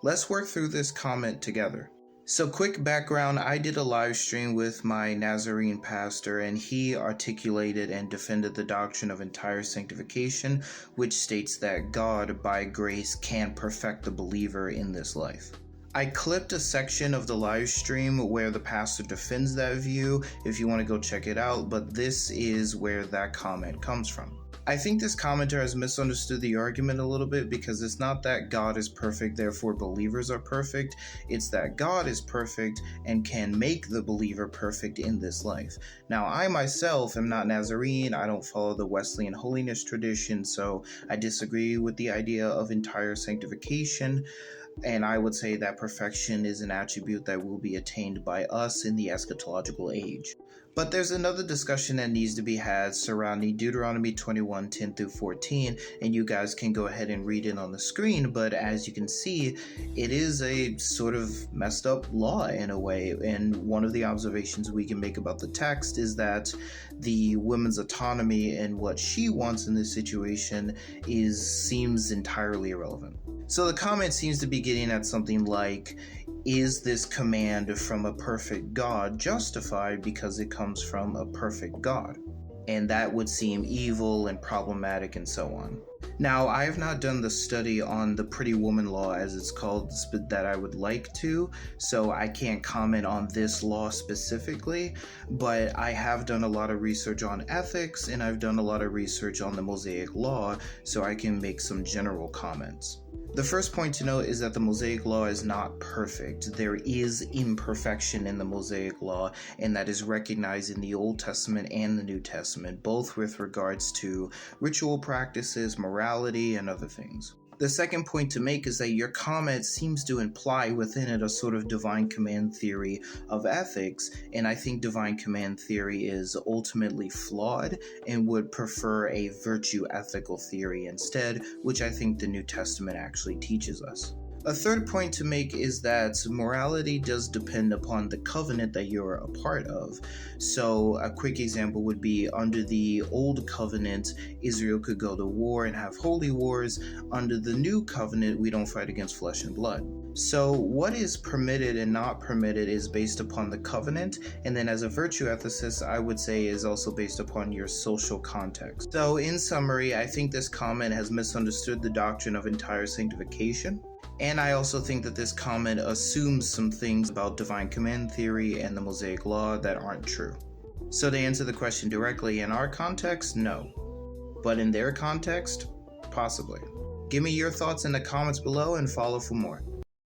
Let's work through this comment together. So quick background, I did a live stream with my Nazarene pastor, and he articulated and defended the doctrine of entire sanctification, which states that God, by grace, can perfect the believer in this life. I clipped a section of the live stream where the pastor defends that view if you want to go check it out, but this is where that comment comes from. I think this commenter has misunderstood the argument a little bit, because it's not that God is perfect, therefore believers are perfect. It's that God is perfect and can make the believer perfect in this life. Now, I myself am not Nazarene. I don't follow the Wesleyan holiness tradition, so I disagree with the idea of entire sanctification. And I would say that perfection is an attribute that will be attained by us in the eschatological age. But there's another discussion that needs to be had surrounding Deuteronomy 21:10-14, and you guys can go ahead and read it on the screen. But as you can see, it is a sort of messed up law in a way. And one of the observations we can make about the text is that the woman's autonomy and what she wants in this situation seems entirely irrelevant. So the comment seems to be getting at something like, is this command from a perfect God justified because it comes from a perfect God? And that would seem evil and problematic and so on. Now, I have not done the study on the pretty woman law, as it's called, that I would like to, so I can't comment on this law specifically, but I have done a lot of research on ethics, and I've done a lot of research on the Mosaic law, so I can make some general comments. The first point to note is that the Mosaic law is not perfect. There is imperfection in the Mosaic law, and that is recognized in the Old Testament and the New Testament, both with regards to ritual practices, morality, and other things. The second point to make is that your comment seems to imply within it a sort of divine command theory of ethics, and I think divine command theory is ultimately flawed and would prefer a virtue ethical theory instead, which I think the New Testament actually teaches us. A third point to make is that morality does depend upon the covenant that you're a part of. So a quick example would be under the old covenant, Israel could go to war and have holy wars. Under the new covenant, we don't fight against flesh and blood. So what is permitted and not permitted is based upon the covenant, and then as a virtue ethicist, I would say is also based upon your social context. So in summary, I think this comment has misunderstood the doctrine of entire sanctification. And I also think that this comment assumes some things about divine command theory and the Mosaic law that aren't true. So to answer the question directly, in our context, no. But in their context, possibly. Give me your thoughts in the comments below and follow for more.